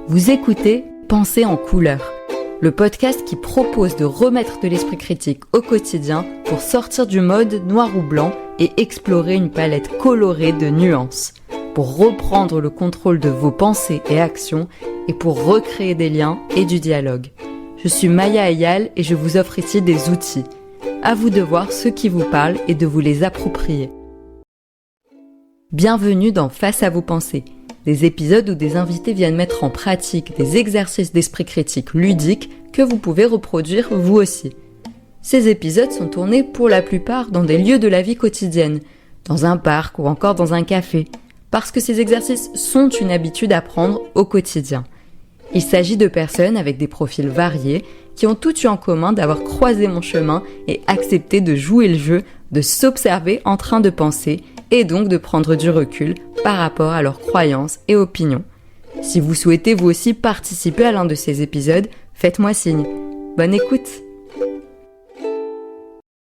Vous écoutez Pensée en couleurs, le podcast qui propose de remettre de l'esprit critique au quotidien pour sortir du mode noir ou blanc et explorer une palette colorée de nuances, pour reprendre le contrôle de vos pensées et actions et pour recréer des liens et du dialogue. Je suis Maya Ayal et je vous offre ici des outils. À vous de voir ceux qui vous parlent et de vous les approprier. Bienvenue dans Face à vos pensées, des épisodes où des invités viennent mettre en pratique des exercices d'esprit critique ludiques que vous pouvez reproduire vous aussi. Ces épisodes sont tournés pour la plupart dans des lieux de la vie quotidienne, dans un parc ou encore dans un café, parce que ces exercices sont une habitude à prendre au quotidien. Il s'agit de personnes avec des profils variés qui ont tout eu en commun d'avoir croisé mon chemin et accepté de jouer le jeu, de s'observer en train de penser et donc de prendre du recul par rapport à leurs croyances et opinions. Si vous souhaitez vous aussi participer à l'un de ces épisodes, faites-moi signe. Bonne écoute!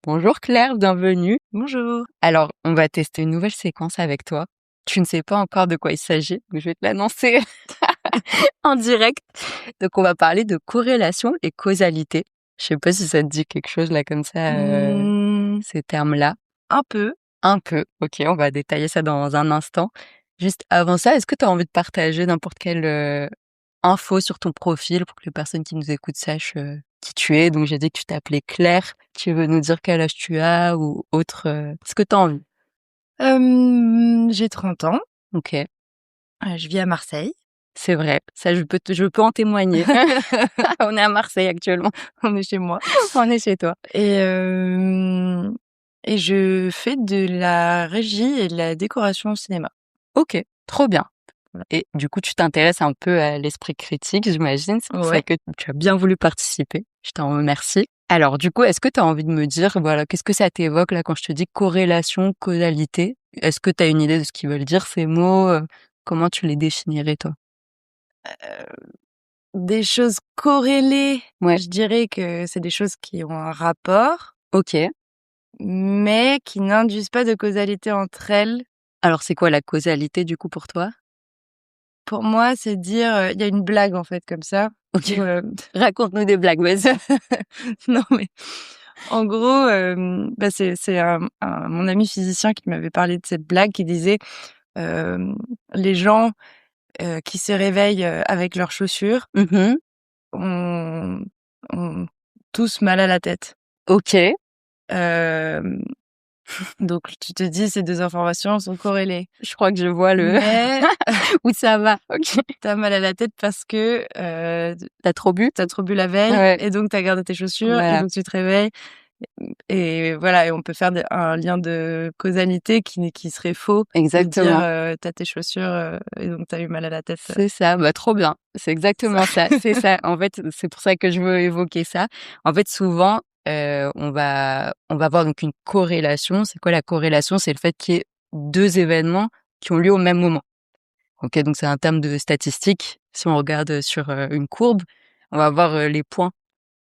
Bonjour Claire, bienvenue. Bonjour. Alors, on va tester une nouvelle séquence avec toi. Tu ne sais pas encore de quoi il s'agit, mais je vais te l'annoncer en direct. Donc, on va parler de corrélation et causalité. Je sais pas si ça te dit quelque chose là comme ça, ces termes-là. Un peu. Un peu. Ok, on va détailler ça dans un instant. Juste avant ça, est-ce que tu as envie de partager n'importe quelle info sur ton profil pour que les personnes qui nous écoutent sachent qui tu es? Donc, j'ai dit que tu t'appelais Claire. Tu veux nous dire quel âge tu as ou autre? Est-ce que tu as envie? J'ai 30 ans. Ok, Je vis à Marseille. c'est vrai. Ça, je peux en témoigner. On est à Marseille actuellement. On est chez moi. On est chez toi. Et je fais de la régie et de la décoration au cinéma. Ok, trop bien. Voilà. Et du coup, tu t'intéresses un peu à l'esprit critique, j'imagine. C'est pour ça Ouais. que tu as bien voulu participer. Je t'en remercie. Alors, du coup, est-ce que tu as envie de me dire, voilà, qu'est-ce que ça t'évoque là quand je te dis corrélation, causalité? Est-ce que tu as une idée de ce qu'ils veulent dire ces mots? Comment tu les définirais, toi? Des choses corrélées, Ouais. je dirais que c'est des choses qui ont un rapport, Ok. mais qui n'induisent pas de causalité entre elles. Alors, c'est quoi la causalité, du coup, pour toi? Pour moi, c'est dire, il y a une blague en fait comme ça. Ok. Où, Raconte-nous des blagues, vas-y. non mais en gros, c'est mon ami physicien qui m'avait parlé de cette blague qui disait, les gens, qui se réveillent, avec leurs chaussures Mhm. ont ont tous mal à la tête. Ok. Hem, donc tu te dis ces 2 informations sont corrélées. Je crois que je vois Mais où ça va. Ok. tu as mal à la tête parce que, T'as trop bu? tu as trop bu la veille Ouais. et donc tu as gardé tes chaussures et Voilà. donc tu te réveilles. Et voilà, et on peut faire un lien de causalité qui serait faux, de Exactement. dire, tu tes chaussures, et donc tu as eu mal à la tête. C'est ça, bah, trop bien. C'est exactement ça, c'est ça. En fait, c'est pour ça que je veux évoquer ça. En fait, souvent, on va avoir donc une corrélation. C'est quoi la corrélation? C'est le fait qu'il y ait 2 événements qui ont lieu au même moment. OK, donc c'est un terme de statistique. Si on regarde sur, une courbe, on va avoir, les points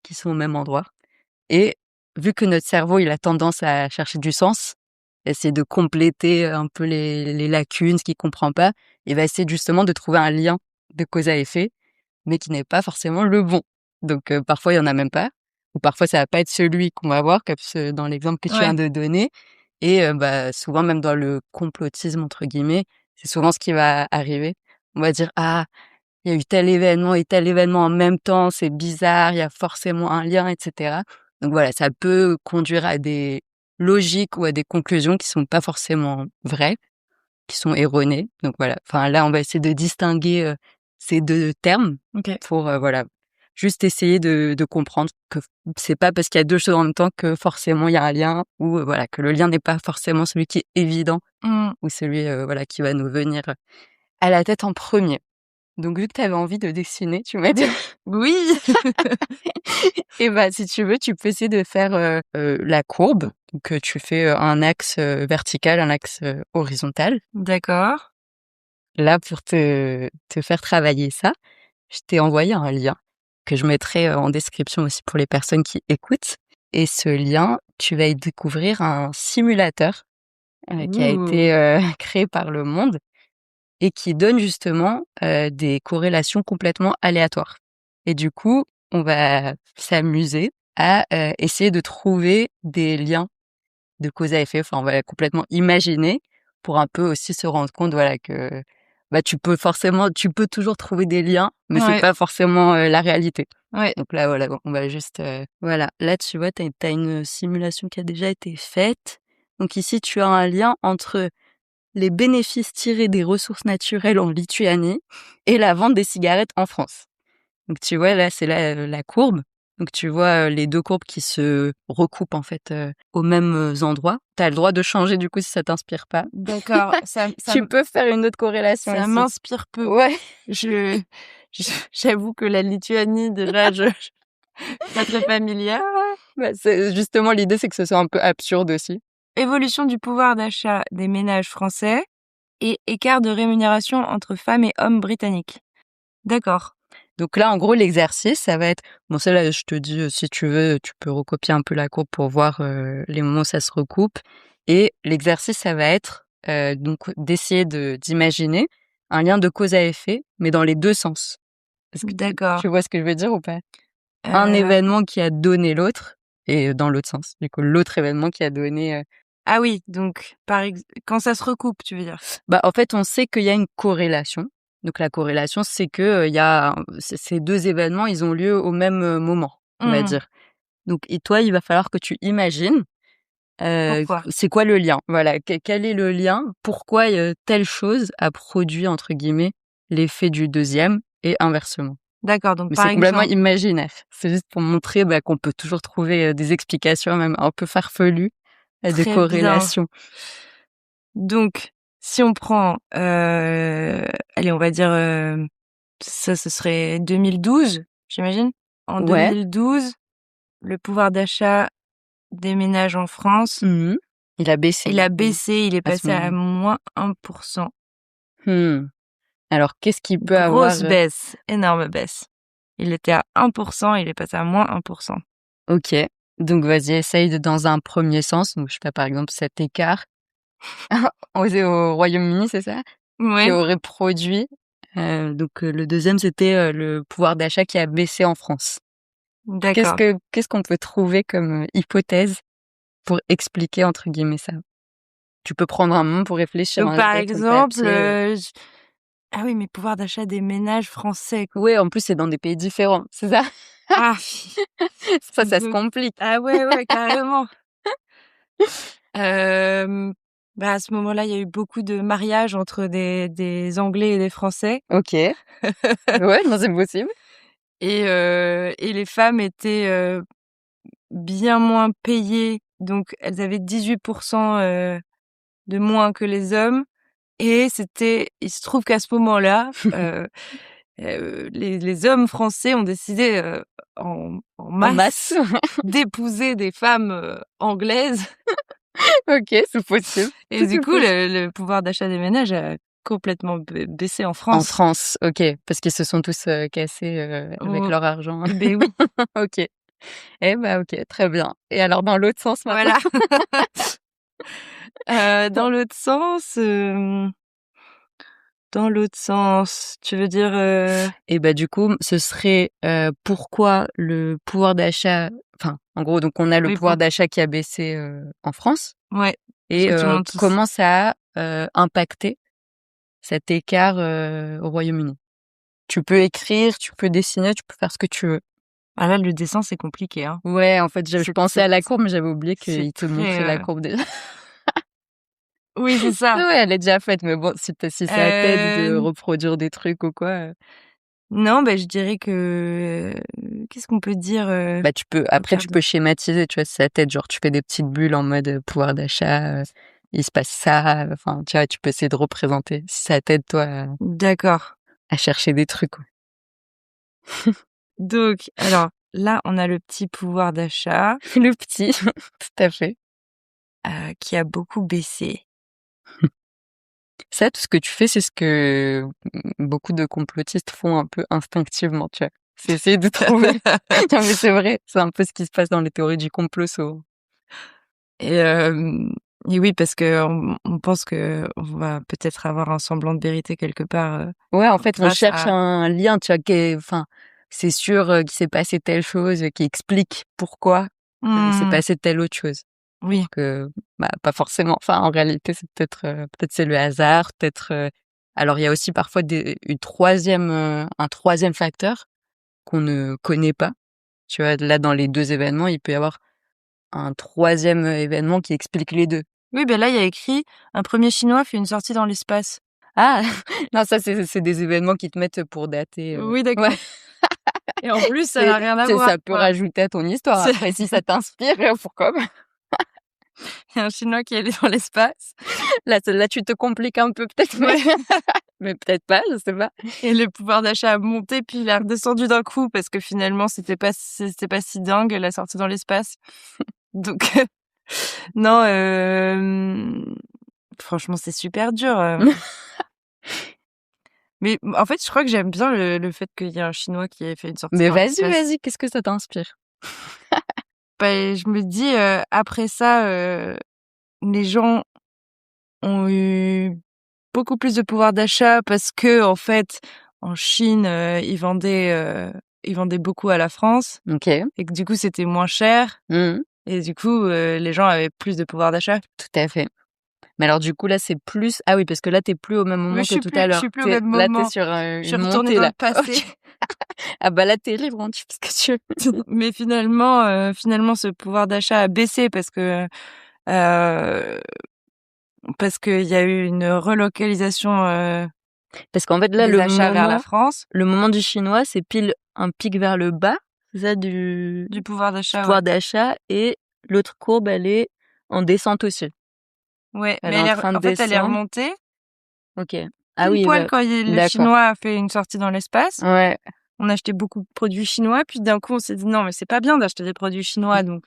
qui sont au même endroit et vu que notre cerveau, il a tendance à chercher du sens, essayer de compléter un peu les lacunes, ce qu'il comprend pas, il va essayer justement de trouver un lien de cause à effet, mais qui n'est pas forcément le bon. Donc parfois il y en a même pas, ou parfois ça va pas être celui qu'on va avoir, comme dans l'exemple que tu viens Ouais. de donner. Et bah, souvent même dans le «complotisme» entre guillemets, c'est souvent ce qui va arriver. On va dire: «Ah, il y a eu tel événement et tel événement en même temps, c'est bizarre, il y a forcément un lien» et cetera. Donc voilà, ça peut conduire à des logiques ou à des conclusions qui sont pas forcément vraies, qui sont erronées. Donc voilà, enfin là, on va essayer de distinguer, ces 2 termes OK. pour, voilà, juste essayer de comprendre que c'est pas parce qu'il y a 2 choses en même temps que forcément il y a un lien ou, voilà, que le lien n'est pas forcément celui qui est évident Mmh. ou celui, voilà, qui va nous venir à la tête en premier. Donc vu que tu avais envie de dessiner, tu m'as dit Oui! et bah, si tu veux, tu peux essayer de faire, la courbe. Donc tu fais, un axe, vertical, un axe, horizontal. D'accord. Là, pour te faire travailler ça, je t'ai envoyé un lien que je mettrai, en description aussi pour les personnes qui écoutent et ce lien, tu vas y découvrir un simulateur, qui a Ouh! été, créé par le monde et qui donne justement des corrélations complètement aléatoires. Et du coup, on va s'amuser à essayer de trouver des liens de cause à effet. Enfin, on va complètement imaginer pour un peu aussi se rendre compte, voilà, que tu peux toujours trouver des liens, mais c'est Ouais, pas forcément la réalité. ouais. Donc là, voilà, on va juste, voilà. Là, tu vois, t'as une simulation qui a déjà été faite. Donc ici, tu as un lien entre les bénéfices tirés des ressources naturelles en Lituanie et la vente des cigarettes en France. Donc tu vois, là, c'est la courbe. Donc tu vois les deux courbes qui se recoupent en fait aux mêmes endroits. Tu as le droit de changer du coup si ça t'inspire pas. D'accord. Tu peux faire une autre corrélation Ça ici. m'inspire peu. Ouais. J'avoue que la Lituanie, déjà, je suis pas très familière. C'est justement l'idée, c'est que ce soit un peu absurde aussi. Évolution du pouvoir d'achat des ménages français et écart de rémunération entre femmes et hommes britanniques. D'accord. Donc là, en gros, l'exercice, ça va être... Bon, ça là, je te dis, si tu veux, tu peux recopier un peu la courbe pour voir les moments où ça se recoupe. Et l'exercice, ça va être donc d'essayer d'imaginer un lien de cause à effet, mais dans les deux sens. Est-ce que D'accord. tu vois ce que je veux dire ou pas? Un événement qui a donné l'autre, et dans l'autre sens. Du coup, l'autre événement qui a donné... Ah oui, donc quand ça se recoupe, tu veux dire? En fait, on sait qu'il y a une corrélation. Donc la corrélation, c'est que il y a ces deux événements, ils ont lieu au même moment, on va Mmh. dire. Donc et toi, il va falloir que tu imagines Pourquoi? c'est quoi le lien? Voilà, quel est le lien? Pourquoi telle chose a produit entre guillemets l'effet du deuxième et inversement. D'accord, donc Mais par c'est complètement exemple, imaginaire. C'est juste pour montrer qu'on peut toujours trouver des explications même un peu farfelues à des très bien. corrélations. Donc, si on prend, allez, on va dire, ça, ce serait 2012, j'imagine? En Ouais. 2012, le pouvoir d'achat des ménages en France, Mmh. Il a baissé il du a coup baissé, il est à ce passé à moment-là. moins 1%. Mmh. Alors qu'est-ce qui peut avoir, Grosse baisse, énorme baisse. Il était à 1%, il est passé à moins 1%. OK, donc vas-y, essaye dans un premier sens, donc je sais pas, par exemple, cet écart au Royaume-Uni, c'est ça? Qui Ouais, aurait produit, le deuxième, c'était, le pouvoir d'achat qui a baissé en France. d'accord. Qu'est-ce qu'on peut trouver comme, hypothèse pour expliquer entre guillemets ça? Tu peux prendre un moment pour réfléchir, Donc hein, je par vois ton exemple, papier, ah oui, mais pouvoir d'achat des ménages français, quoi. Ouais, en plus, c'est dans des pays différents, c'est ça? Ah! Ça se Donc complique. ah ouais, ouais, carrément. Hem, à ce moment-là, il y a eu beaucoup de mariages entre des Anglais et des Français OK. Ouais, non, c'est possible. et les femmes étaient, bien moins payées, donc elles avaient 18 de moins que les hommes et il se trouve qu'à ce moment-là, les hommes français ont décidé, en En masse. masse d'épouser des femmes, anglaises OK, c'est possible. et Tout du est coup, possible. le pouvoir d'achat des ménages a complètement baissé en En France. France, OK, parce qu'ils se sont tous, cassés, avec Mmh, leur argent. beh, oui, OK. OK, très bien. Et alors dans l'autre sens maintenant? voilà. Dans l'autre sens, tu veux dire, Et du coup, ce serait, pourquoi le pouvoir d'achat, enfin, en gros, donc on a le oui, pouvoir d'achat qui a baissé, en France ouais, parce et que tout le monde tous comment ça a, impacté cet écart, au Royaume-Uni? Tu peux écrire, tu peux dessiner, tu peux faire ce que tu veux. ah là, le dessin, c'est compliqué, hein. Ouais, en fait, je C'est pensais c'est à la courbe, mais j'avais oublié c'est qu'il te montrait la très, courbe déjà. oui, c'est ça. Ouais, elle est déjà faite, mais bon, si ça t'aide de Hem, reproduire des trucs ou quoi, non, je dirais que, qu'est-ce qu'on peut dire, en tu termes de peux schématiser, tu vois, si ça t'aide, genre tu fais des petites bulles en mode, pouvoir d'achat, il se passe ça, enfin, tu vois, tu peux essayer de représenter si ça t'aide toi d'accord. à chercher des trucs, quoi. Donc alors, là, on a le petit pouvoir d'achat, Le petit, tout à fait. qui a beaucoup baissé. Ça, tout ce que tu fais, c'est ce que beaucoup de complotistes font un peu instinctivement, tu vois? C'est essayer de trouver non, mais c'est vrai, c'est un peu ce qui se passe dans les théories du complot souvent. Et Et oui, parce que on pense que on va peut-être avoir un semblant de vérité quelque part. Ouais, en fait, on Grâce cherche à. un lien, tu vois, enfin, c'est sûr qu'il s'est passé telle chose, qui explique pourquoi il s'est Mmh. passé telle autre chose. Oui. Que, bah, pas forcément. Enfin, en réalité, c'est peut-être c'est le hasard, peut-être. Alors, il y a aussi parfois un troisième facteur qu'on ne connaît pas. Tu vois, là, dans les deux événements, il peut y avoir un troisième événement qui explique les deux. Oui, ben là, il y a écrit: «Un premier Chinois fait une sortie dans l'espace». Ah! Non, ça, c'est des événements qui te mettent pour dater. Oui, Ouais. d'accord. Et en plus, ça n'a rien à voir, Ça peut quoi. rajouter à ton histoire. C'est Après, si ça t'inspire, pourquoi pas? il y a un Chinois qui est allé dans l'espace. Là, tu te compliques un peu peut-être, mais Ouais. mais peut-être pas, je sais pas. Et le pouvoir d'achat a monté, puis il est redescendu d'un coup parce que finalement, c'était pas si dingue la sortie dans l'espace. Donc non, franchement, c'est super dur. Mais en fait, je crois que j'aime bien le fait qu'il y ait un Chinois qui ait fait une sortie Mais dans l'espace. vas-y, qu'est-ce que ça t'inspire? Bah, je me dis, après ça, les gens ont eu beaucoup plus de pouvoir d'achat parce que en fait, en Chine, ils vendaient beaucoup à la France OK. et que du coup, c'était moins cher Mmh. et du coup, les gens avaient plus de pouvoir d'achat. Tout à fait. Mais alors du coup, là, c'est plus ah oui, parce que là, tu plus au même Mais moment que tout à je l'heure. suis plus au même T'es moment. sur, Je suis une retournée montée dans le là. passé. OK. Ah bah là, t'es libre, hein, tu fais ce que tu veux. Mais finalement, ce pouvoir d'achat a baissé heu, parce qu'il y a eu une relocalisation, Parce qu'en fait, là, des achats vers la France, le moment du chinois, c'est pile un pic vers le bas, c'est ça, du du pouvoir d'achat, ouais. pouvoir d'achat et l'autre courbe, elle est en descente aussi. Ouais, Elle mais est en train de elle est descendre. remontée OK. Ah pile oui, poil bah, quand le d'accord. Chinois a fait une sortie dans l'espace. Ouais. On achetait beaucoup de produits chinois, puis d'un coup, on s'est dit: «Non, mais c'est pas bien d'acheter des produits chinois», donc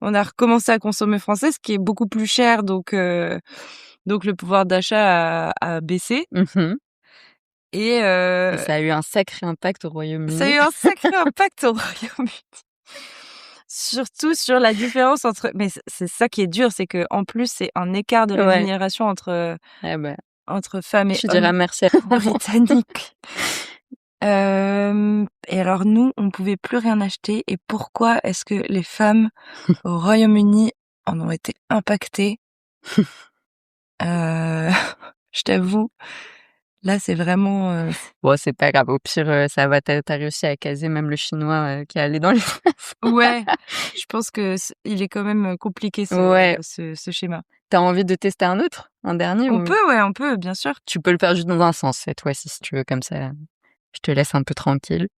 on a recommencé à consommer français, ce qui est beaucoup plus cher, donc le pouvoir d'achat a baissé Mmh. et Et ça a eu un sacré impact au ça a Royaume-Uni. eu un sacré impact au Royaume-Uni. Surtout sur la différence entre mais c'est ça qui est dur, c'est qu'en plus, c'est un écart de Ouais. rémunération Ah bah, entre femmes et tu diras hommes merci à britanniques. Et alors nous, on pouvait plus rien acheter et pourquoi est-ce que les femmes au Royaume-Uni en ont été impactées? Heu, je t'avoue, là, c'est vraiment, Bon, c'est pas grave, au pire, ça va, tu réussi à caser même le chinois, qui est allé dans l'espace. ouais, je pense que il est quand même compliqué Ouais. ce schéma. Tu as envie de tester un autre? Un dernier On ou peut, ouais, on peut, bien sûr. tu peux le faire juste dans un sens cette fois-ci si tu veux, comme ça, je te laisse un peu tranquille.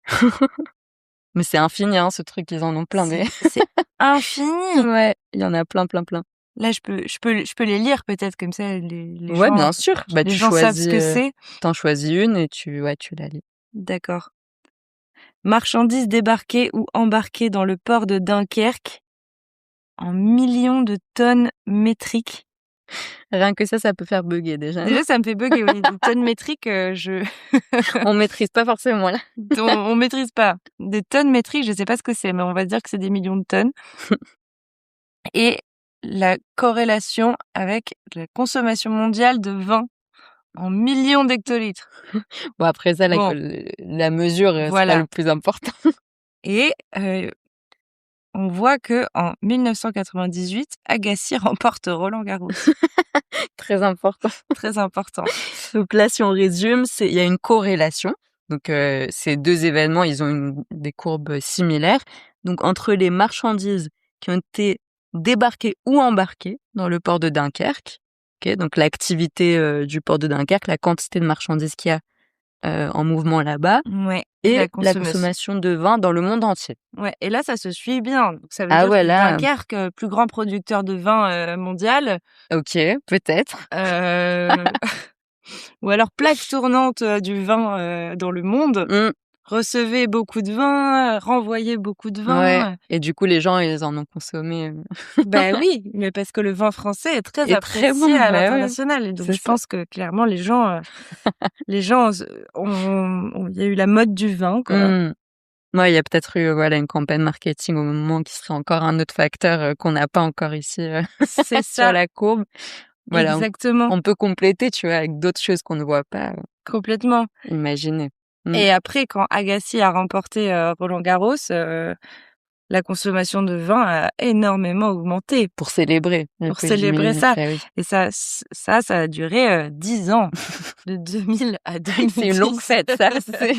Mais c'est infini, hein, ce truc, ils en ont plein des C'est infini! ouais, il y en a plein, plein, plein. Là, je peux les lire peut-être comme ça Ouais, bien sûr, bah, les gens savent ce que c'est. tu en choisis une et tu la lis. D'accord. Marchandises débarquées ou embarquées dans le port de Dunkerque en millions de tonnes métriques. Rien que ça peut faire bugger déjà. Déjà, ça me fait bugger, oui. Des tonnes métriques, On maîtrise pas forcément là. on maîtrise pas. Des tonnes métriques, je sais pas ce que c'est, mais on va dire que c'est des millions de tonnes. Et la corrélation avec la consommation mondiale de vin en millions d'hectolitres. Bon après ça, Bon, la mesure, c'est pas le voilà. plus important. Et on voit que en 1998, Agassi remporte Roland-Garros. Très important. Très important. Donc là, si on résume, il y a une corrélation. Donc ces 2 événements, ils ont des courbes similaires. Donc entre les marchandises qui ont été débarquées ou embarquées dans le port de Dunkerque, OK, donc l'activité, du port de Dunkerque, la quantité de marchandises qu'il y a, en mouvement là-bas Ouais, et et la la consommation. consommation de vin dans le monde entier. Ouais, et là, ça se suit bien. Donc ça veut Ah dire ouais, que là, Dunkerque, plus grand producteur de vin, mondial, OK, peut-être. heu, ou alors plaque tournante, du vin, dans le monde, Mmh, recevait beaucoup de vin, renvoyait beaucoup de ouais vin. et du coup, les gens, ils en ont consommé, Bah oui, mais parce que le vin français est très et très apprécié bon, à bah ouais, l'international et donc c'est je ça. pense que clairement les gens se il y a eu la mode du vin, quoi. Mmh. Ouais, il y a peut-être eu, voilà, une campagne marketing au moment qui serait encore un autre facteur, qu'on n'a pas encore ici, C'est sur ça, la courbe. Voilà, exactement, on peut compléter, tu vois, avec d'autres choses qu'on ne voit pas, complètement. imaginer. Mmh. Et après, quand Agassi a remporté Roland-Garros, la consommation de vin a énormément augmenté Pour célébrer, du pour coup, célébrer j'imagine. ça. Bah oui. Et ça a duré 10 ans, de 2000 à C'est une longue 2010. fête, ça, c'est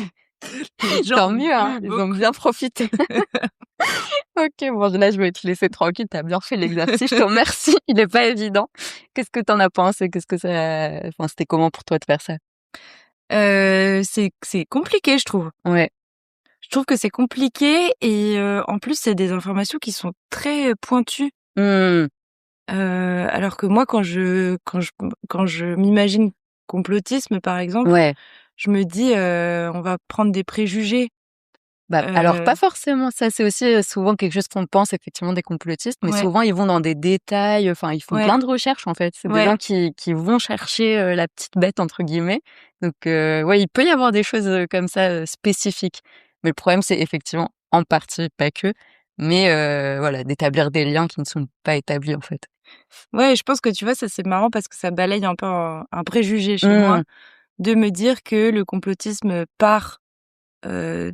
Les gens tant ont mieux, hein, bu ils ont beaucoup. bien profité. OK, bon, là, je vais te laisser tranquille, tu as bien fait l'exercice, je te remercie, il est pas évident. Qu'est-ce que tu en as pensé? Qu'est-ce que ça enfin, c'était comment pour toi de faire ça? C'est compliqué, je trouve. Ouais. Je trouve que c'est compliqué et en plus, c'est des informations qui sont très pointues. Mmh. Alors que moi, quand je m'imagine complotisme, par exemple, Ouais. je me dis, on va prendre des préjugés. Bah, alors Heu, pas forcément, ça c'est aussi, souvent quelque chose qu'on pense effectivement des complotistes, mais ouais, souvent ils vont dans des détails, enfin ils font ouais, plein de recherches en fait. C'est des ouais. gens qui vont chercher, «la petite bête» entre guillemets. Donc ouais, il peut y avoir des choses, comme ça, spécifiques. Mais le problème c'est effectivement, en partie, pas que, mais voilà, d'établir des liens qui ne sont pas établis en fait. Ouais, je pense que tu vois, ça c'est marrant parce que ça balaye un peu un préjugé chez moi, Mmh. de me dire que le complotisme part, heu,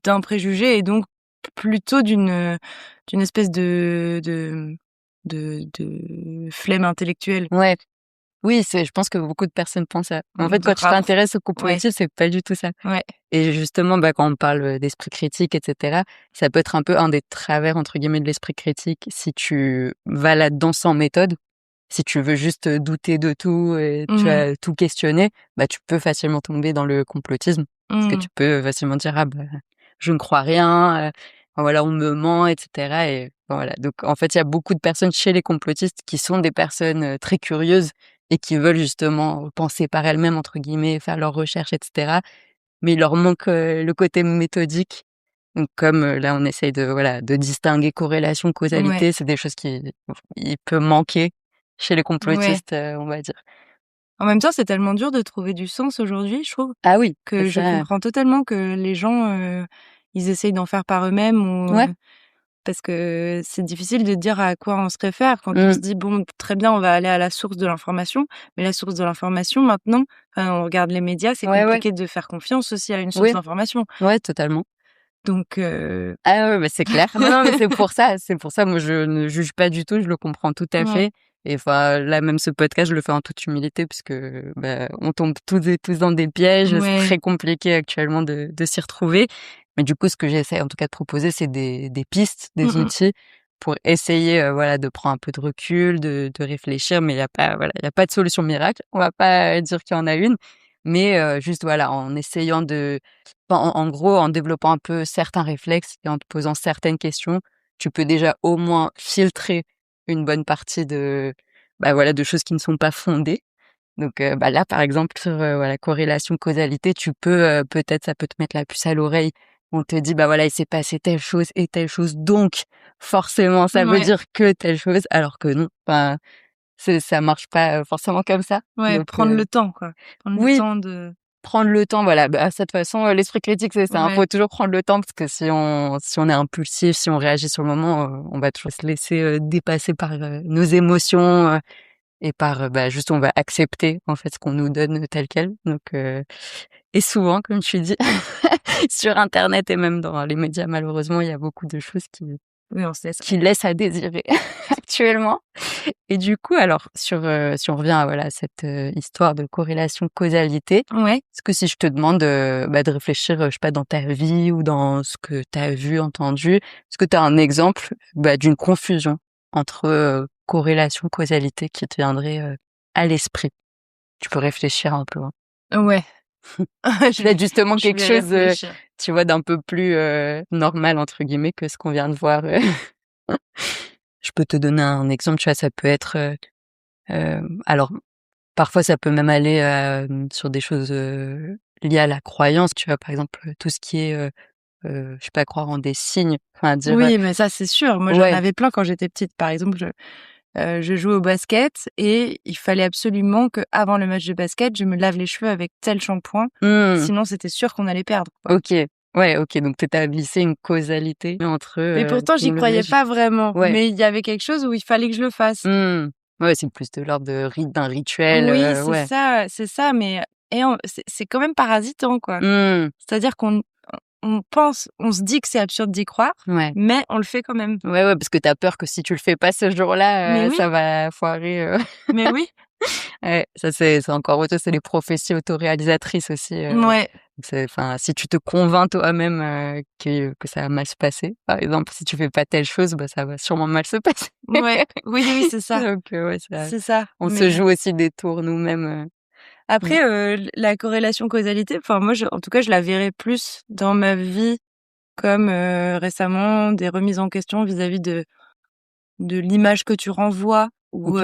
d'un préjugé et donc plutôt d'une espèce de flemme intellectuelle. Ouais. Oui, je pense que beaucoup de personnes pensent ça. En fait, De quand tu raf t'intéresses au Ouais, complotisme, c'est pas du tout ça. ouais. Et justement, bah, quand on parle, d'esprit critique et cetera, ça peut être un peu un des «travers» entre guillemets de l'esprit critique si tu vas là-dedans sans méthode. Si tu veux juste, douter de tout et tu Mmh. vas tout questionner, bah, tu peux facilement tomber dans le complotisme. Parce que Mmh. tu peux facilement dire: «Ah bah, je ne crois rien, enfin voilà, on me ment» et cetera et enfin voilà. Donc en fait, il y a beaucoup de personnes chez les complotistes qui sont des personnes, très curieuses et qui veulent justement, «penser par elles-mêmes» entre guillemets, faire leurs recherches et cetera. Mais il leur manque, le côté méthodique. Donc comme, là, on essaye de, voilà, de distinguer corrélation, Ouais, causalité, c'est des choses qui il peut manquer chez les ouais. complotistes, on va dire. En même temps, c'est tellement dur de trouver du sens aujourd'hui, je trouve, Ah oui, que je ça comprends totalement que les gens, ils essayent d'en faire par eux-mêmes ou ouais, parce que c'est difficile de dire à quoi on se réfère quand on mmh, se dit: «Bon, très bien, on va aller à la source de l'information». Mais la source de l'information maintenant, on regarde les médias, c'est ouais, ouais, compliqué de faire confiance aussi à une source oui, d'information. ouais, totalement. Donc Ah ouais, bah, c'est clair. Non, non, mais c'est pour ça, moi, je ne juge pas du tout, je le comprends tout à ouais, fait et enfin, là, même ce podcast, je le fais en toute humilité puisque, bah, on tombe tous et tous dans des pièges, c'est ouais. très compliqué actuellement de s'y retrouver. Mais du coup, ce que j'essaie en tout cas de proposer, c'est des pistes, Mmh des mh. outils pour essayer, voilà, de prendre un peu de recul, de réfléchir, mais il y a pas, voilà, il y a pas de solution miracle. On va pas dire qu'il y en a une, mais juste, voilà, en essayant de enfin, en gros, en développant un peu certains réflexes et en te posant certaines questions, tu peux déjà au moins filtrer une bonne partie de, bah, voilà, de choses qui ne sont pas fondées. Donc, bah, là, par exemple, sur, voilà, corrélation, causalité, tu peux, peut-être ça peut te mettre la puce à l'oreille. On te dit: «Bah, voilà, il s'est passé telle chose et telle chose, donc forcément ça veut Ouais, dire que telle chose», alors que non, enfin, ça marche pas, forcément comme ça. ouais, Donc, prendre le temps, quoi. Prendre le oui, temps de prendre le temps, voilà, bah, ça de toute façon, l'esprit critique, c'est ça, hein. ouais. Faut toujours prendre le temps parce que si on est impulsif, si on réagit sur le moment, on va toujours se laisser, dépasser par, nos émotions, et par, bah, juste on va accepter, en fait, ce qu'on nous donne, tel quel. Donc et souvent, comme tu dis, sur internet et même dans les médias, malheureusement, il y a beaucoup de choses Oui, on se laisse qui laissent à désirer actuellement. Et du coup, alors sur, si on revient à voilà cette, histoire de corrélation-causalité, ouais. est-ce que si je te demande, bah, de réfléchir, je sais pas, dans ta vie ou dans ce que tu as vu, entendu, est-ce que tu as un exemple, bah, d'une confusion entre, corrélation-causalité qui te viendrait, à l'esprit? Tu peux réfléchir un peu, hein. Ouais. Peut-être justement Je quelque vais chose, réfléchir. tu vois, d'un peu plus, «normal» entre guillemets que ce qu'on vient de voir, Je peux te donner un exemple, tu vois? Ça peut être, alors parfois, ça peut même aller, sur des choses, liées à la croyance, tu vois? Par exemple, tout ce qui est, je sais pas, croire en des signes, enfin dire, Oui, mais ça, c'est sûr. Moi, j'en ouais, avais plein quand j'étais petite. Par exemple, je jouais au basket et il fallait absolument qu'avant le match de basket, je me lave les cheveux avec tel shampoing, mmh, sinon c'était sûr qu'on allait perdre, quoi. OK. Ouais, OK, donc tu établissais une causalité entre, Mais pourtant, j'y ton croyais levage. pas vraiment. Ouais. Mais il y avait quelque chose où il fallait que je le fasse. Mmh. Ouais, c'est plus de l'ordre de d'un rituel, Oui, ouais. c'est ça, mais c'est quand même parasitant, quoi. Mmh. C'est-à-dire qu'on pense, on se dit que c'est absurde d'y croire, Ouais. mais on le fait quand même. Ouais, ouais, parce que tu as peur que si tu le fais pas ce Mais jour-là, oui, ça va foirer, mais oui, Ouais, ça c'est encore autre chose, c'est les prophéties autoréalisatrices aussi, ouais, c'est enfin, si tu te convaincs toi-même, que ça va mal se passer, par exemple, si tu fais pas telle chose, bah, ça va sûrement mal se passer. ouais, oui, oui, c'est ça, Donc ouais, ça c'est ça. on se Mais joue aussi des tours nous-mêmes, mmh. après, la corrélation causalité, enfin moi, en tout cas, je la verrais plus dans ma vie comme récemment des remises en question vis-à-vis de l'image que tu renvoies OK.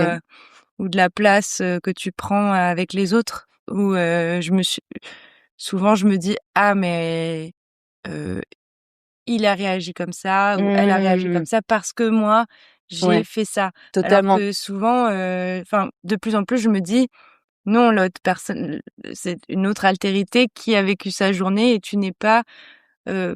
ou de la place que tu prends avec les autres. Où souvent je me dis ah mais euh, il a réagi comme ça ou elle a réagi Mmh. comme ça parce que moi j'ai Ouais, fait ça. Alors totalement. que souvent, enfin de plus en plus je me dis non, l'autre personne, c'est une autre altérité qui a vécu sa journée et tu n'es pas euh,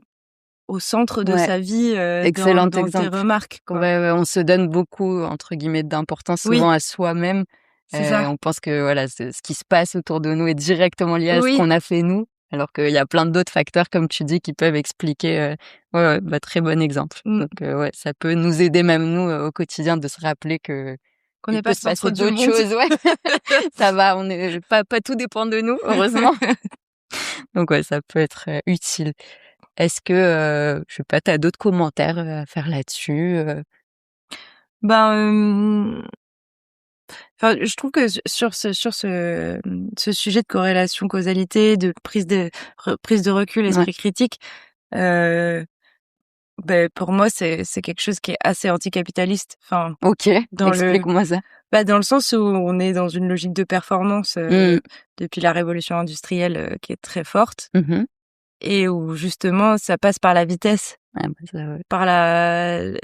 au centre de Ouais, sa vie excellent dans tes exemple. remarques, quoi. Ouais, ouais, on se donne beaucoup, entre guillemets, «d'importance» Oui, souvent à soi-même. c'est ça. On pense que voilà, ce qui se passe autour de nous est directement lié à ce Oui, qu'on a fait nous, alors qu'il y a plein d'autres facteurs, comme tu dis, qui peuvent expliquer, ouais, ouais, bah, très bon exemple. mm, Donc ouais, ça peut nous aider même nous, au quotidien de se rappeler qu'on qu'il n'est peut pas se le centre passer du d'autres monde. choses, ouais. Ça va, on est pas tout dépend de nous, heureusement. Donc ouais, ça peut être, utile. Est-ce que, je sais pas, tu as d'autres commentaires, à faire là-dessus, Ben, enfin, je trouve que ce sujet de corrélation causalité, de prise de recul, Ouais. esprit critique, heu, pour moi c'est quelque chose qui est assez anticapitaliste. Enfin, OK, dans le explique-moi ça. dans le sens où on est dans une logique de performance, Mmh. depuis la révolution industrielle, qui est très forte Mmh mh. et où justement ça passe par la vitesse, Ah bah, ça ouais. par le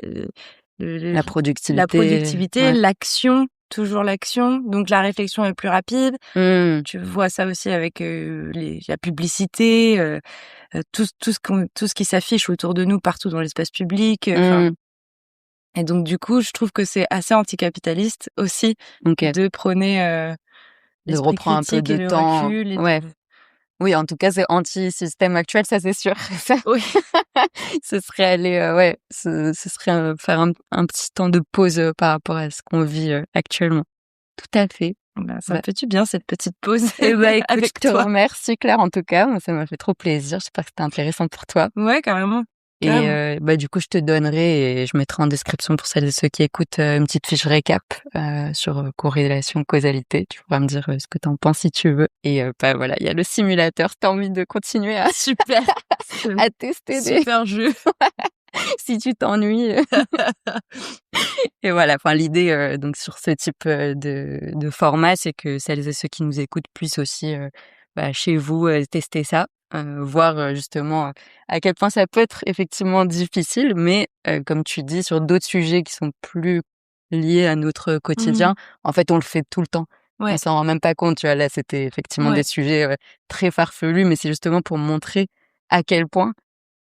La la productivité, productivité, ouais. l'action, toujours l'action, donc la réflexion est plus rapide. Mmh. Tu vois ça aussi avec, la publicité, tout ce qui s'affiche autour de nous partout dans l'espace public, enfin Mmh. et donc du coup, je trouve que c'est assez anticapitaliste aussi OK. de prôner, De l'esprit reprendre un peu critique et de le temps. recul et de Ouais. Oui, en tout cas, c'est anti-système actuel, ça c'est sûr. Ça, oui, ce serait aller, ouais, ce serait, faire un petit temps de pause, par rapport à ce qu'on vit, actuellement. Tout à fait. bah, ça me Bah fait du bien cette petite pause et bah, écoute, je avec te toi. remercie Claire, en tout cas. Moi, ça m'a fait trop plaisir. J'espère que c'était intéressant pour toi. Ouais, carrément, Et carrément. bah, du coup, je te donnerai et je mettrai en description pour celles et ceux qui écoutent, une petite fiche récap, sur, corrélation, causalité. Tu pourras me dire, ce que tu en penses si tu veux et bah, voilà, il y a le simulateur si tu as envie de continuer à Super, ce à tester des super jeu. si tu t'ennuies, et voilà, enfin l'idée, donc sur ce type, de format, c'est que celles et ceux qui nous écoutent puissent aussi, bah, chez vous, tester ça, voir, justement, à quel point ça peut être effectivement difficile, mais comme tu dis, sur d'autres sujets qui sont plus liés à notre Mmh. quotidien, en fait, on le fait tout le temps. On Ouais, s'en rend même pas compte, tu vois? Là, c'était effectivement des ouais, sujets, très farfelus, mais c'est justement pour montrer à quel point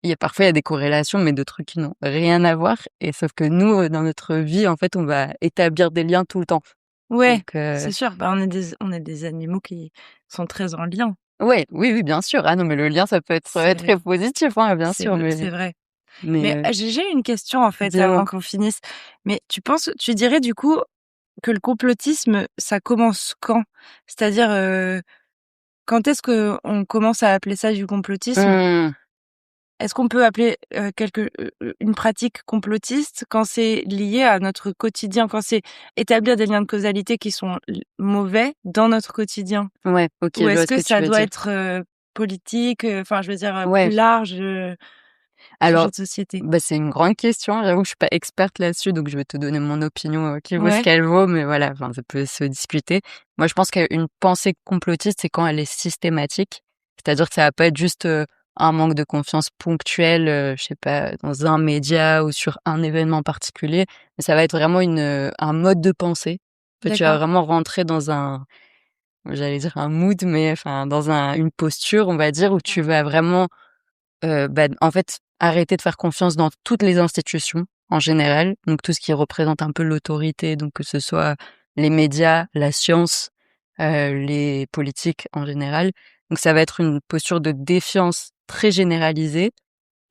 il y a des corrélations, mais de trucs qui n'ont rien à voir et sauf que nous, dans notre vie, en fait, on va établir des liens tout le temps. ouais, Donc c'est sûr. Bah, on est des animaux qui sont très en lien. ouais, oui, oui, bien sûr. Ah non, mais le lien, ça peut être, C'est très positif, hein, bien sûr, c'est vrai. mais Mais j'ai une question en fait avant dis-moi? qu'on finisse. Mais tu dirais du coup que le complotisme, ça commence quand? C'est-à-dire, quand est-ce qu'on commence à appeler ça du complotisme? Mmh, Est-ce qu'on peut appeler, une pratique complotiste quand c'est lié à notre quotidien, quand c'est établir des liens de causalité qui sont mauvais dans notre quotidien? ouais, OK, Ou je vois est-ce ce que que tu ça veux doit dire. être, politique, enfin je veux dire, Ouais, plus large, sujet alors, de société? bah, c'est une grande question. J'avoue que je suis pas experte là-dessus, donc je vais te donner mon opinion, qui vaut ce Ouais, qu'elle vaut, mais voilà, enfin, ça peut se discuter. Moi, je pense qu'une pensée complotiste, c'est quand elle est systématique. C'est-à-dire que ça va pas être juste, un manque de confiance ponctuel, je sais pas, dans un média ou sur un événement particulier, mais ça va être vraiment un mode de pensée. En fait, tu vas d'accord. vraiment rentrer dans j'allais dire un mood, mais enfin, dans une posture, on va dire, où tu vas vraiment en fait, arrêter de faire confiance dans toutes les institutions en général, donc tout ce qui représente un peu l'autorité, donc que ce soit les médias, la science, les politiques en général. Donc ça va être une posture de défiance très généralisée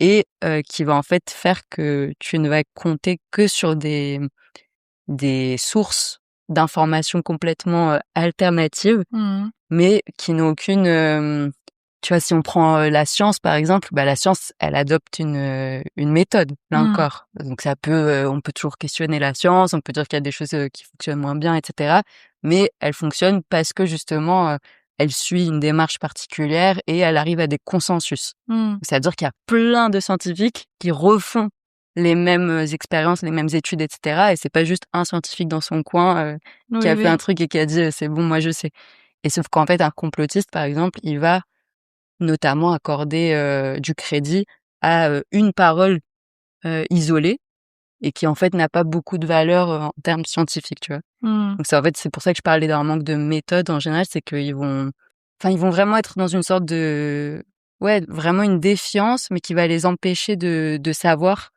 et qui va en fait faire que tu ne vas compter que sur des sources d'informations complètement, alternatives, Mmh. mais qui n'ont aucune, tu vois, si on prend, la science, par exemple, la science, elle adopte une méthode, là Mmh. encore. Donc ça peut, on peut toujours questionner la science, on peut dire qu'il y a des choses, qui fonctionnent moins bien et cetera, mais elle fonctionne parce que justement, elle suit une démarche particulière et elle arrive à des consensus. Mmh. C'est-à-dire qu'il y a plein de scientifiques qui refont les mêmes, expériences, les mêmes études et cetera et c'est pas juste un scientifique dans son coin, qui Oui, a fait un oui. truc et qui a dit: «C'est bon, moi je sais». Et sauf qu'en fait, un complotiste, par exemple, il va notamment accorder, du crédit à, une parole, isolée et qui, en fait, n'a pas beaucoup de valeur, en termes scientifiques, tu vois? Mmh. Donc c'est en fait, c'est pour ça que je parlais d'un manque de méthode en général, c'est ils vont vraiment être dans une sorte de ouais, vraiment une défiance, mais qui va les empêcher de savoir,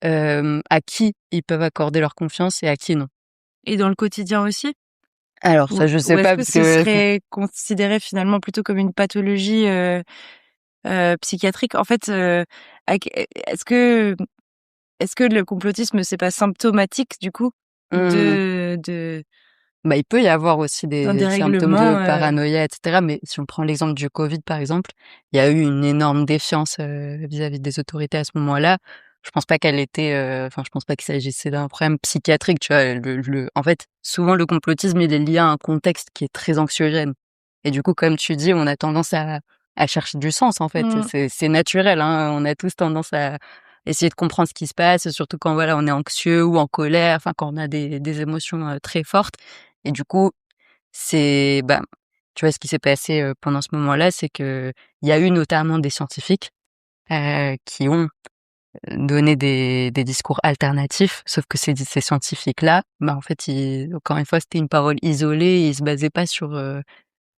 à qui ils peuvent accorder leur confiance et à qui non. Et dans le quotidien aussi? Alors ça, je Ou sais est-ce pas que parce ce que serait considéré finalement plutôt comme une pathologie, psychiatrique? En fait, à q est-ce que le complotisme, c'est pas symptomatique du coup mmh. de Il peut y avoir aussi d'un des symptômes de dérèglement, paranoïa et cetera, mais si on prend l'exemple du Covid, par exemple, il y a eu une énorme défiance, vis-à-vis des autorités à ce moment-là. Je pense pas qu'elle était, je pense pas qu'il s'agissait d'un problème psychiatrique, tu vois? En fait, souvent le complotisme, il est lié à un contexte qui est très anxiogène et du coup, comme tu dis, on a tendance à chercher du sens, en fait. mmh, C'est naturel, hein, on a tous tendance à essayer de comprendre ce qui se passe, surtout quand, voilà, on est anxieux ou en colère, enfin, quand on a des émotions, très fortes et du coup, c'est tu vois, ce qui s'est passé, pendant ce moment-là, c'est que il y a eu notamment des scientifiques, qui ont donné des discours alternatifs, sauf que ces scientifiques-là, en fait, ils encore une fois, c'était une parole isolée et ils se basaient pas sur,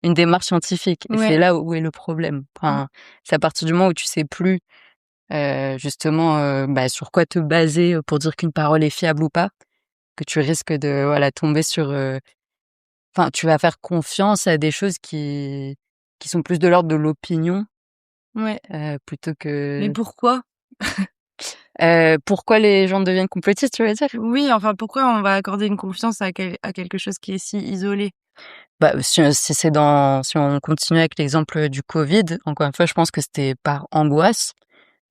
une démarche scientifique et c'est ouais, là où est le problème. mmh, Enfin, c'est à partir du moment où tu sais plus, justement, sur quoi te baser, pour dire qu'une parole est fiable ou pas, que tu risques de, voilà, tomber sur, tu vas faire confiance à des choses qui sont plus de l'ordre de l'opinion, ouais. plutôt Mais que pourquoi? pourquoi les gens deviennent complotistes, tu veux dire? Oui, enfin, pourquoi on va accorder une confiance à quelque chose qui est si isolé? Si on continue avec l'exemple du Covid, encore une fois, je pense que c'était par angoisse,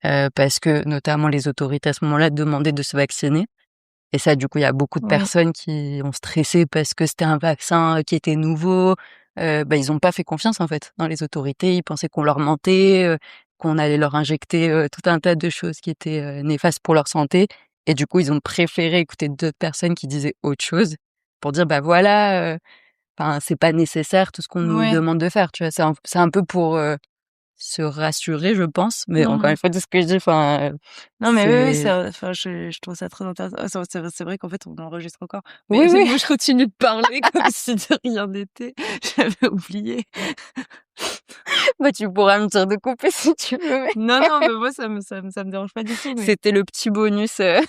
parce que notamment les autorités à ce moment-là demandaient de se vacciner et ça, du coup, il y a beaucoup de Oui, personnes qui ont stressé parce que c'était un vaccin qui était nouveau. Ils ont pas fait confiance, en fait, dans les autorités. Ils pensaient qu'on leur mentait, qu'on allait leur injecter, tout un tas de choses qui étaient, néfastes pour leur santé et du coup, ils ont préféré écouter d'autres personnes qui disaient autre chose pour dire: voilà, c'est pas nécessaire tout ce qu'on nous ouais. demande de faire», tu vois? C'est un peu pour, se rassurer, je pense, mais encore Mmh. une fois, tout ce que je dis, Non, mais oui, oui, c'est c'est enfin, je trouve ça très intéressant. Ah, c'est vrai qu'en fait, on enregistre encore. Mais oui, oui. moi, je continue de parler comme si de rien n'était. J'avais oublié. Tu pourras me dire de couper si tu veux, mais Non, non, mais moi, ça me dérange pas du tout, mais c'était le petit bonus, c'est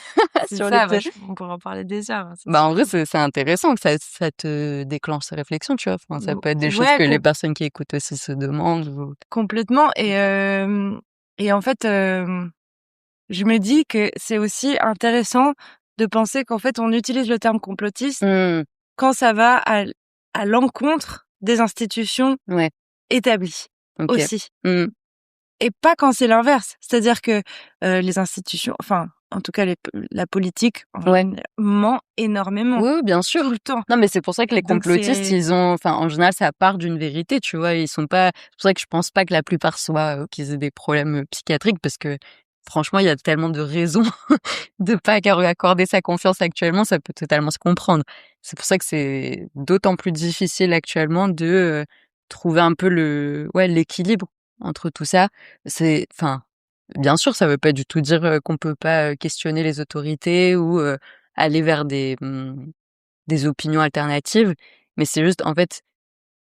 sur les ça, bah, pieds. on pourrait en parler des heures, hein, c'est En vrai, sûr. c'est intéressant que ça te déclenche ces réflexions, tu vois? Ça peut être des choses Ouais, que les personnes qui écoutent aussi se demandent ou complètement et en fait, je me dis que c'est aussi intéressant de penser qu'en fait, on utilise le terme complotiste mmh, quand ça va à l'encontre des institutions ouais, établies, OK. aussi. Mmh, Et pas quand c'est l'inverse. C'est-à-dire que, les institutions, enfin, en tout cas la politique en ouais. ment énormément, Oui, oui, bien tout sûr. le temps. Non, mais c'est pour ça que les Donc complotistes, c'est en général, ça part d'une vérité, tu vois? Ils sont pas c'est pour ça que je pense pas que la plupart soient, qu'ils aient des problèmes, psychiatriques parce que franchement, il y a tellement de raisons de pas accorder sa confiance actuellement, ça peut totalement se comprendre. C'est pour ça que c'est d'autant plus difficile actuellement de, trouver un peu l'équilibre entre tout ça. Bien sûr, ça veut pas du tout dire, qu'on peut pas, questionner les autorités ou, aller vers des opinions alternatives, mais c'est juste, en fait,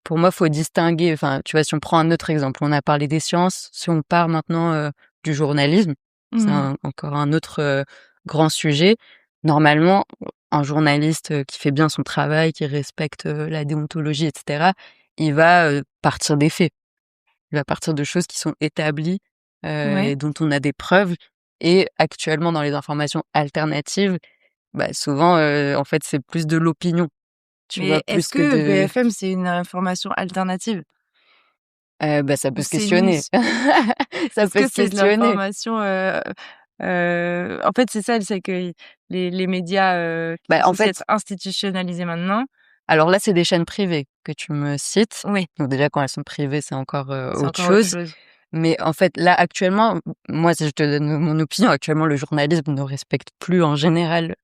pour moi, faut distinguer, tu vois, si on prend un autre exemple, on a parlé des sciences, si on part maintenant, du journalisme. C'est encore un autre grand sujet. Normalement, un journaliste qui fait bien son travail, qui respecte la déontologie, etc., il va partir des faits. Il va partir de choses qui sont établies Ouais. et dont on a des preuves. Et actuellement, dans les informations alternatives, bah, souvent, en fait, c'est plus de l'opinion, tu vois? Mais est-ce Plus que que de BFM, c'est une information alternative? bah, ça Ou peut se c'est une questionner. Ça est-ce peut que se c'est de questionner. l'information, en fait, c'est ça, c'est que les médias, qui Bah, sont en censés fait, être institutionnalisés maintenant. alors là, c'est des chaînes privées que tu me cites. Oui, Donc déjà, quand elles sont privées, c'est encore c'est autre encore autre chose. chose. Mais en fait, là, actuellement, moi, si je te donne mon opinion, actuellement, le journalisme ne respecte plus en général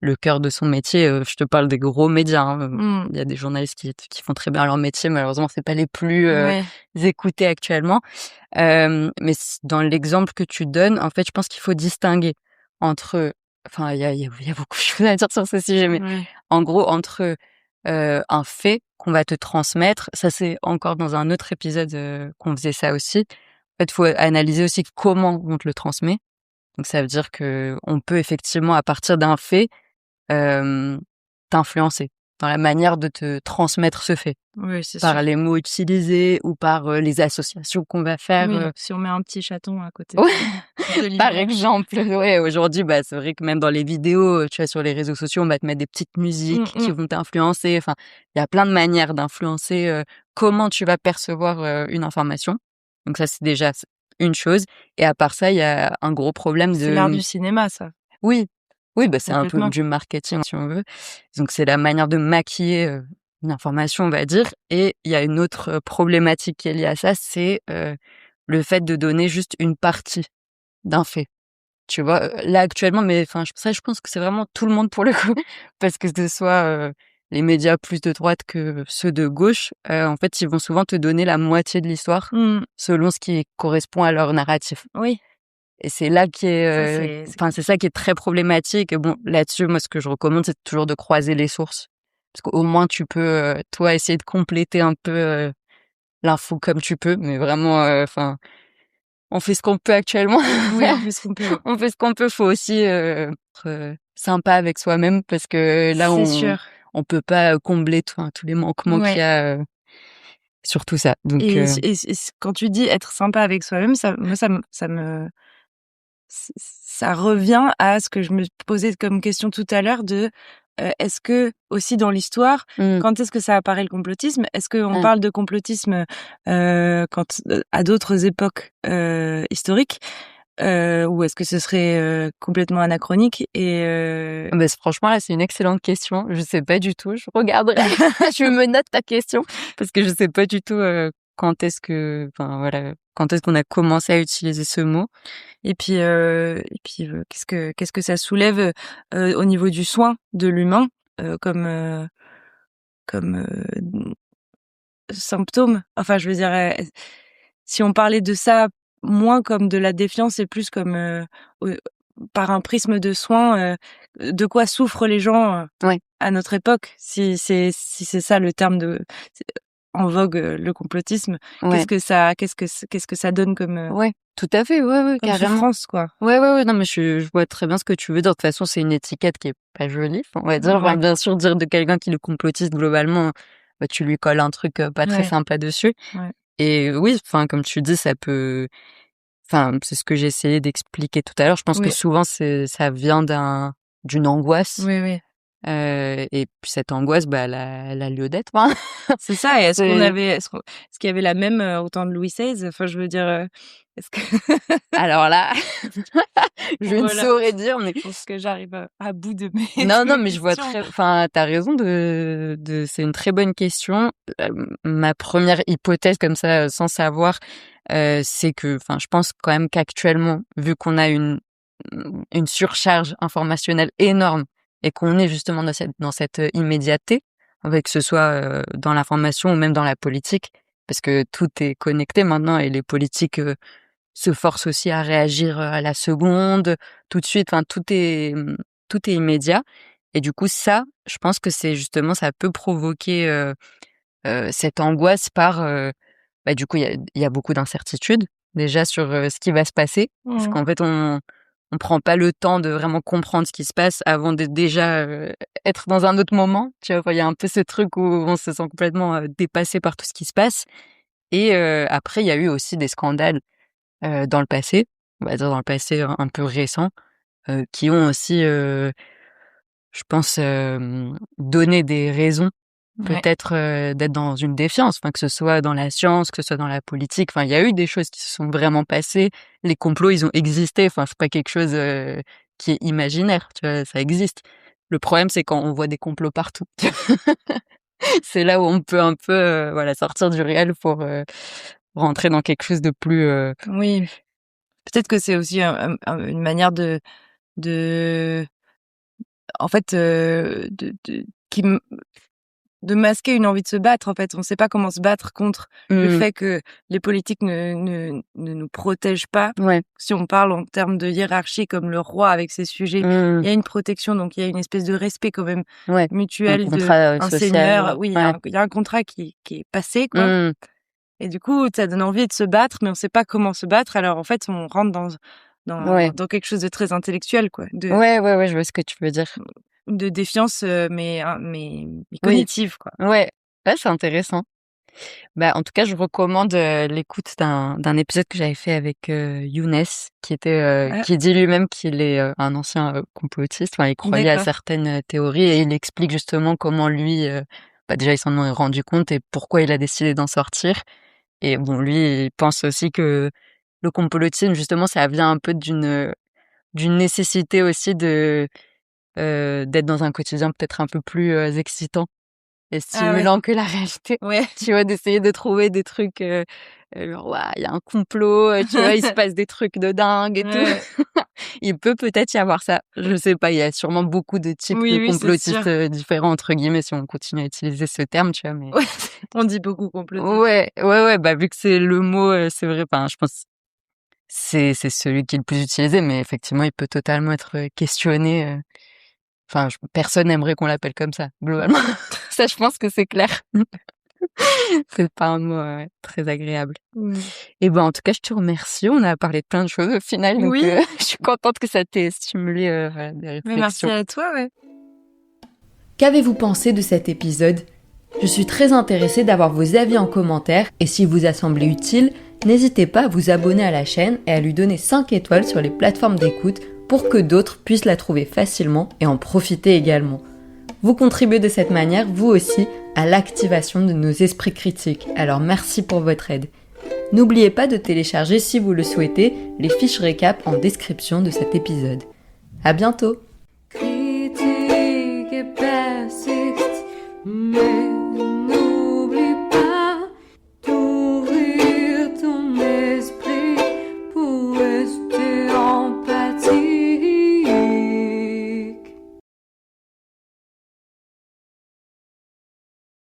le cœur de son métier. Je te parle des gros médias, hein. Mmh. Il y a des journalistes qui font très bien leur métier. Malheureusement, c'est pas les plus Ouais. écoutés actuellement. Mais dans l'exemple que tu donnes, en fait, je pense qu'il faut distinguer entre, enfin, il y a beaucoup de choses à dire sur ce sujet, mais Ouais. en gros, entre un fait qu'on va te transmettre, ça c'est encore dans un autre épisode qu'on faisait ça aussi. En fait, faut analyser aussi comment on te le transmet. Donc ça veut dire que on peut effectivement, à partir d'un fait, hem, t'influencer dans la manière de te transmettre ce fait. Oui, c'est Par sûr. les mots utilisés ou par les associations qu'on va faire. Oui, si on met un petit chaton à côté Ouais, de par l'image. exemple, ouais, aujourd'hui, bah, c'est vrai que même dans les vidéos, tu vois, sur les réseaux sociaux, on va te mettre des petites Mmh musiques qui mh. vont t'influencer. Enfin, il y a plein de manières d'influencer comment tu vas percevoir une information. Donc ça, c'est déjà une chose. Et à part ça, il y a un gros problème C'est l'art de... du cinéma, ça, Oui, oui, bah, c'est un peu complètement. du marketing, si on veut. Donc c'est la manière de maquiller une information, on va dire. Et il y a une autre problématique qui est liée à ça, c'est le fait de donner juste une partie d'un fait. Tu vois? Là, actuellement, mais enfin, je pense que c'est vraiment tout le monde pour le coup, parce que ce soit les médias plus de droite que ceux de gauche, en fait, ils vont souvent te donner la moitié de l'histoire, Mmh. selon ce qui correspond à leur narratif. Oui, Et c'est là qui ça est, c'est enfin, c'est ça qui est très problématique. Et bon, là-dessus, moi, ce que je recommande, c'est toujours de croiser les sources. Parce qu'au moins, tu peux, toi, essayer de compléter un peu l'info comme tu peux, mais vraiment, enfin, on fait ce qu'on peut actuellement. oui, on fait ce qu'on peut, ouais. On fait ce qu'on peut. Faut aussi être sympa avec soi-même, parce que là, C'est sûr. on peut pas combler tous les manquements qu'il y Ouais. a sur tout ça. Donc, Quand tu dis être sympa avec soi-même, ça revient à ce que je me posais comme question tout à l'heure de, est-ce que aussi dans l'histoire, mmh, quand est-ce que ça apparaît le complotisme? Est-ce qu'on mmh. parle de complotisme, à d'autres époques, historiques, ou est-ce que ce serait, complètement anachronique Bah, franchement, là, c'est une excellente question. Je sais pas du tout. Je regarderai. Je me note ta question parce que je sais pas du tout quand est-ce que, enfin voilà, quand est-ce qu'on a commencé à utiliser ce mot. qu'est-ce que ça soulève, au niveau du soin de l'humain, comme symptôme? Enfin, je veux dire, si on parlait de ça moins comme de la défiance et plus comme, par un prisme de soin, de quoi souffrent les gens, Ouais. à notre époque? Si c'est ça le terme c'est en vogue, le complotisme, Ouais, qu'est-ce que ça donne ouais, tout à fait. Ouais, ouais, comme carrément. souffrance, quoi? Ouais, ouais, ouais. Non, mais je vois très bien ce que tu veux dire. De toute façon, c'est une étiquette qui est pas jolie, on va dire. Enfin, Ouais, bien sûr, dire de quelqu'un qui le complotise globalement, bah, tu lui colles un truc pas très ouais, sympa dessus. ouais. Et oui, enfin, comme tu dis, ça peut. Enfin, c'est ce que j'ai essayé d'expliquer tout à l'heure. Je pense que Oui, souvent, ça vient d'une angoisse, oui, oui. et puis cette angoisse, bah, elle a lieu d'être, hein. C'est ça. Et C'est est-ce qu'il y avait la même, au temps de Louis XVI? Enfin, je veux dire, est-ce que alors là, je ne voilà, saurais dire, mais je pense que j'arrive à bout de mes non, de non, mes mais je vois questions. très enfin, tu as raison c'est une très bonne question. Ma première hypothèse comme ça, sans savoir, c'est que, enfin, je pense quand même qu'actuellement, vu qu'on a une surcharge informationnelle énorme et qu'on est justement dans cette immédiateté, avec que ce soit dans l'information ou même dans la politique, parce que tout est connecté maintenant et les politiques se forcent aussi à réagir à la seconde, tout de suite. Enfin, tout est immédiat. Et du coup, ça, je pense que c'est justement, ça peut provoquer cette angoisse par, bah, du coup, il y a beaucoup d'incertitudes. déjà sur ce qui va se passer, parce qu'en fait on prend pas le temps de vraiment comprendre ce qui se passe avant de déjà être dans un autre moment. Tu vois, enfin, il y a un peu ce truc où on se sent complètement dépassé par tout ce qui se passe. Et après, il y a eu aussi des scandales dans le passé, on va dire dans le passé un peu récent, qui ont aussi, je pense, donné des raisons peut-être d'être dans une défiance, enfin que ce soit dans la science, que ce soit dans la politique. Enfin, il y a eu des choses qui se sont vraiment passées. Les complots, ils ont existé. Enfin, c'est pas quelque chose qui est imaginaire. Tu vois, ça existe. Le problème, c'est quand on voit des complots partout. C'est là où on peut un peu, voilà, sortir du réel pour rentrer dans quelque chose de plus. Oui, peut-être que c'est aussi une manière de en fait, de masquer une envie de se battre, en fait. On sait pas comment se battre contre le fait que les politiques ne nous protègent pas. Ouais. Si on parle en termes de hiérarchie comme le roi avec ses sujets, il y a une protection, donc il y a une espèce de respect quand même Ouais. mutuel Un contrat un social. seigneur. Oui, Ouais. il y a un contrat qui est passé, quoi. Et du coup, ça donne envie de se battre, mais on sait pas comment se battre. Alors en fait, on rentre dans quelque chose de très intellectuel, quoi, Ouais, je vois ce que tu veux dire. de défiance, mais Oui. cognitive, quoi. Ouais, c'est intéressant. Bah, en tout cas, je recommande l'écoute d'un épisode que j'avais fait avec Younes, qui dit lui-même qu'il est un ancien complotiste. Enfin, il croyait à certaines théories et il explique justement comment lui, déjà, il s'en est rendu compte et pourquoi il a décidé d'en sortir. Et bon, lui, il pense aussi que le complotisme, justement, ça vient un peu d'une nécessité aussi de d'être dans un quotidien peut-être un peu plus excitant et stimulant que la réalité. Ouais. Tu vois, d'essayer de trouver des trucs genre ouah, il y a un complot, tu vois, il se passe des trucs de dingue et tout. Il peut peut-être y avoir ça. Je sais pas, il y a sûrement beaucoup de types de Oui, c'est sûr. complotistes différents entre guillemets si on continue à utiliser ce terme, tu vois, mais Ouais, on dit beaucoup complotiste. ouais, bah vu que c'est le mot, c'est vrai, enfin, je pense c'est celui qui est le plus utilisé, mais effectivement, il peut totalement être questionné. Enfin, personne n'aimerait qu'on l'appelle comme ça, globalement. Ça, je pense que c'est clair. C'est pas un mot très agréable. Et ben, en tout cas, je te remercie. On a parlé de plein de choses au final, donc Oui. je suis contente que ça t'ait stimulé voilà, des réflexions. Mais merci à toi, ouais. Qu'avez-vous pensé de cet épisode ? Je suis très intéressée d'avoir vos avis en commentaire et s'il vous a semblé utile, n'hésitez pas à vous abonner à la chaîne et à lui donner 5 étoiles sur les plateformes d'écoute pour que d'autres puissent la trouver facilement et en profiter également. Vous contribuez de cette manière, vous aussi, à l'activation de nos esprits critiques, alors merci pour votre aide. N'oubliez pas de télécharger, si vous le souhaitez, les fiches récap en description de cet épisode. À bientôt! Kritik är basic,